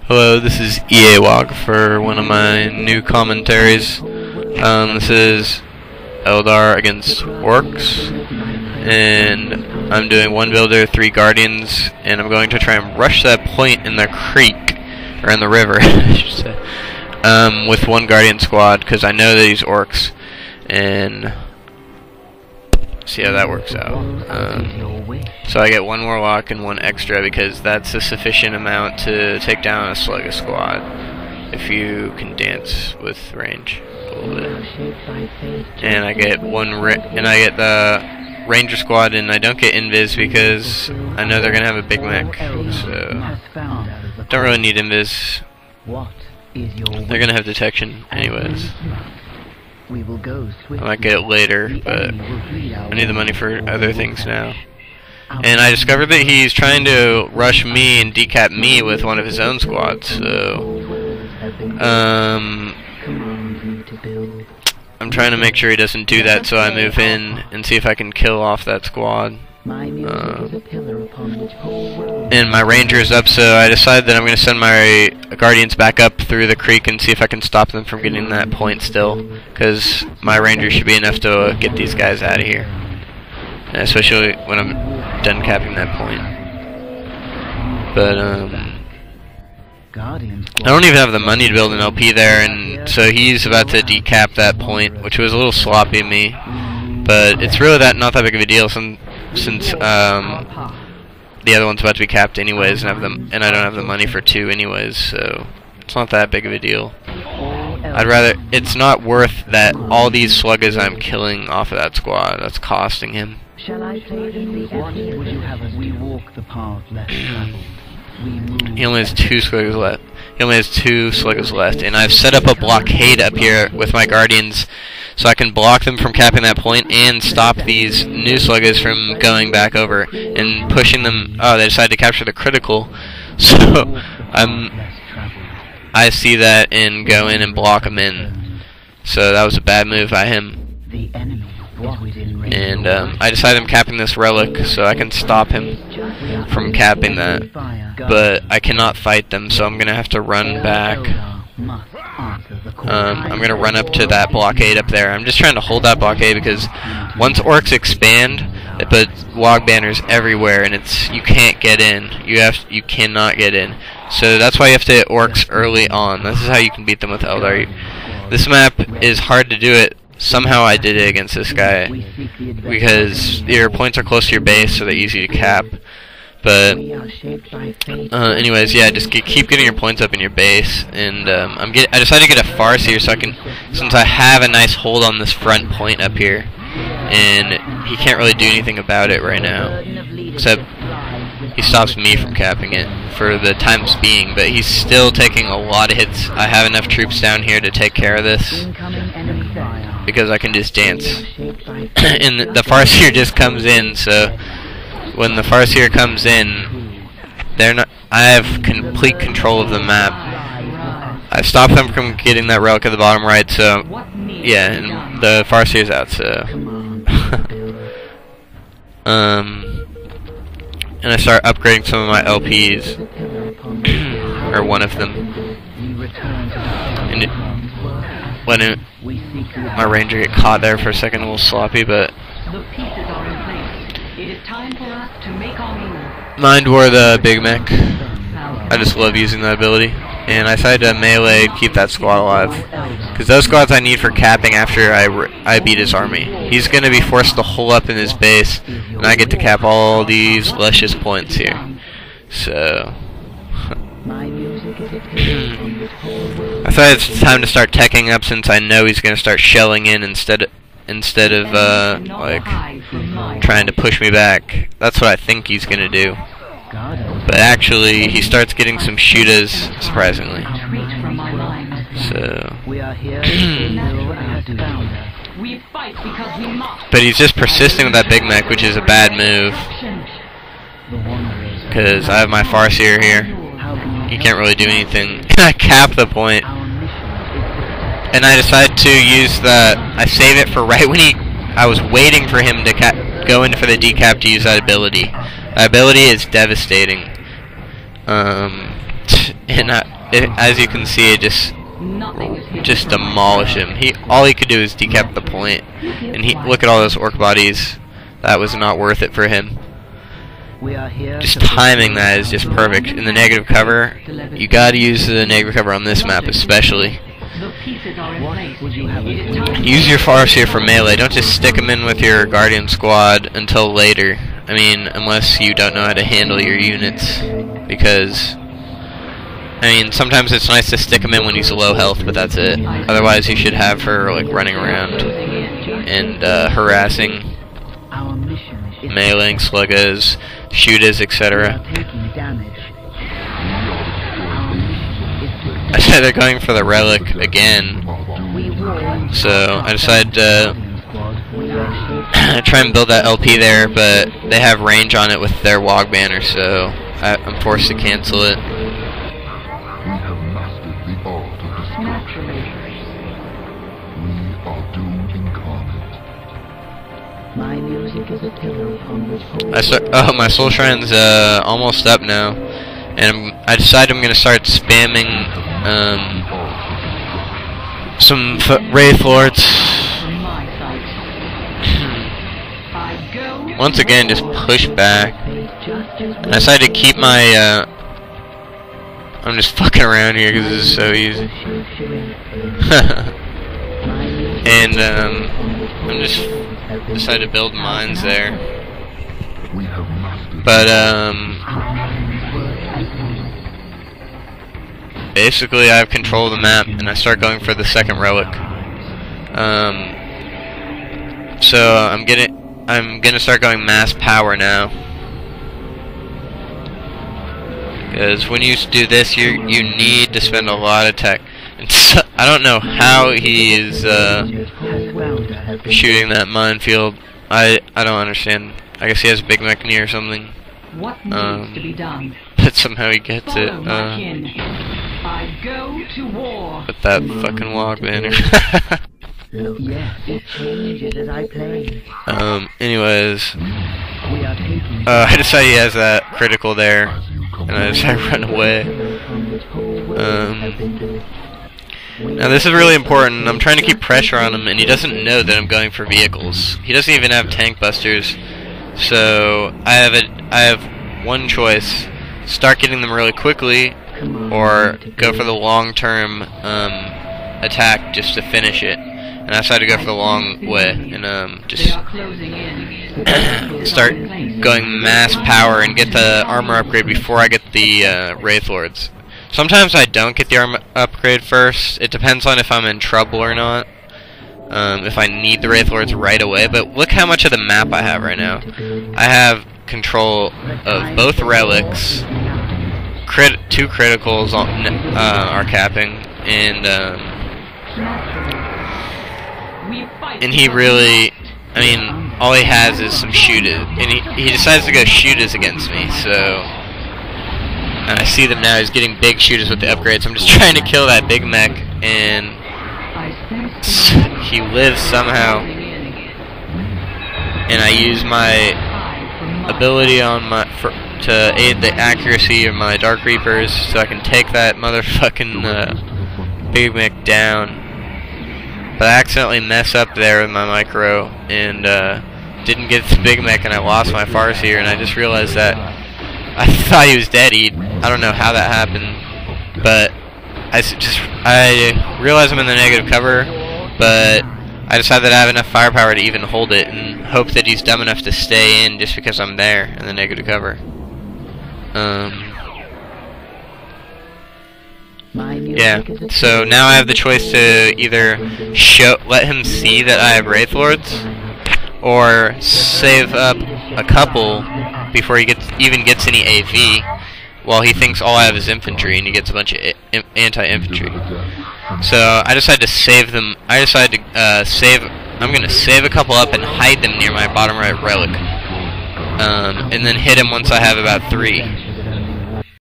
Hello, this is EA for one of my new commentaries. This is Eldar against Orks, and I'm doing 1 builder, 3 guardians, and I'm going to try and rush that point in the creek, or in the river, I should say, with 1 guardian squad, because I know that he's Orks, and see how that works out. So I get 1 warlock and 1 extra because that's a sufficient amount to take down a sluggish squad if you can dance with range a little bit. And I get the ranger squad, and I don't get invis because I know they're gonna have a big mech, so don't really need invis. They're gonna have detection anyways. I might get it later, but I need the money for other things now. And I discovered that he's trying to rush me and decap me with one of his own squads, so I'm trying to make sure he doesn't do that, so I move in and see if I can kill off that squad. And my ranger is up, so I decided that I'm going to send my guardians back up through the creek and see if I can stop them from getting that point still, because my ranger should be enough to get these guys out of here, and especially when I'm done capping that point. But I don't even have the money to build an LP there, and so he's about to decap that point, which was a little sloppy of me, but it's really not that big of a deal since the other one's about to be capped anyways, and I don't have the money for 2 anyways, so it's not that big of a deal. It's not worth that all these sluggers I'm killing off of that squad. That's costing him. He only has 2 sluggers left. He only has 2 sluggers left, and I've set up a blockade up here with my guardians, so I can block them from capping that point and stop these new sluggers from going back over and pushing them. Oh, they decided to capture the critical, so I see that and go in and block them in. So that was a bad move by him. And I decided I'm capping this relic so I can stop him from capping that, but I cannot fight them, so I'm gonna have to run back. I'm gonna run up to that blockade up there. I'm just trying to hold that blockade because once Orks expand, it puts log banners everywhere, and you can't get in. You cannot get in. So that's why you have to hit Orks early on. This is how you can beat them with Eldar. This map is hard to do it. Somehow I did it against this guy because your points are close to your base, so they're easy to cap. But anyways, yeah, just keep getting your points up in your base, and I decided to get a Farseer so I can, since I have a nice hold on this front point up here, and he can't really do anything about it right now, except he stops me from capping it for the times being, but he's still taking a lot of hits. I have enough troops down here to take care of this because I can just dance. And the Farseer just comes in, so when the Farseer comes in, I have complete control of the map. I've stopped them from getting that relic at the bottom right, so yeah, and the Farseer's out, so and I start upgrading some of my LPs, or one of them, and my ranger get caught there for a second, a little sloppy, but mind war the big mech. I just love using that ability, and I decided to melee keep that squad alive, because those squads I need for capping after I beat his army. He's going to be forced to hole up in his base, and I get to cap all these luscious points here. So I thought it's time to start teching up, since I know he's going to start shelling in instead of like trying to push me back. That's what I think he's going to do. But actually, he starts getting some shooters, surprisingly. So, but he's just persisting with that big mech, which is a bad move, because I have my Farseer here. He can't really do anything. I cap the point, and I decide to use I save it for right when I was waiting for him to go in for the decap to use that ability. That ability is devastating. and as you can see, it just demolish him. All he could do is decap the point, and look at all those orc bodies. That was not worth it for him. Just timing that is just perfect. In the negative cover, you gotta use the negative cover on this map especially. Use your Farseer for melee. Don't just stick them in with your Guardian squad until later. I mean, unless you don't know how to handle your units, because I mean, sometimes it's nice to stick him in when he's low health, but that's it. Otherwise, you should have her like running around and harassing, meleeing sluggas, shooters, etc. I decided going for the relic again, so I decided to try and build that LP there, but they have range on it with their Wog banner, so I'm forced to cancel it. My soul shrine's almost up now, and I decided I'm gonna start spamming some Wraith Lords. Once again, just push back. I decided to keep my I'm just fucking around here because this is so easy. And I'm just decided to build mines there. But basically I have control of the map, and I start going for the second relic. So I'm gonna start going mass power now, because when you do this, you need to spend a lot of tech. And so, I don't know how he is shooting that minefield. I don't understand. I guess he has a Big Mech knee or something. What needs to be done? But somehow he gets it. I go to war. With that fucking Wog banner. Yes, it changes as I play. Anyways, I decided he has that critical there, and I decided to run away. Now this is really important. I'm trying to keep pressure on him, and he doesn't know that I'm going for vehicles. He doesn't even have tank busters, so I have one choice: start getting them really quickly, or go for the long-term attack just to finish it. And I decided to go for the long way, and just start going mass power and get the armor upgrade before I get the Wraith Lords. Sometimes I don't get the armor upgrade first. It depends on if I'm in trouble or not. If I need the Wraith Lords right away. But look how much of the map I have right now. I have control of both relics. Two criticals are capping, and he really, I mean, all he has is some shooters, and he decides to go shooters against me, so, and I see them now. He's getting big shooters with the upgrades. I'm just trying to kill that Big Mech, and he lives somehow, and I use my ability on to aid the accuracy of my Dark Reapers, so I can take that motherfucking Big Mech down. But I accidentally mess up there with my micro, and didn't get the Big Mech, and I lost my Farseer, and I just realized that I thought he was dead. I don't know how that happened, but I realized I'm in the negative cover, but I decided that I have enough firepower to even hold it, and hope that he's dumb enough to stay in just because I'm there in the negative cover. Yeah, so now I have the choice to either let him see that I have Wraith Lords, or save up a couple before he even gets any AV, while he thinks all I have is infantry, and he gets a bunch of anti-infantry. So I decided to save them. I decided to I'm gonna save a couple up and hide them near my bottom right relic, and then hit him once I have about 3.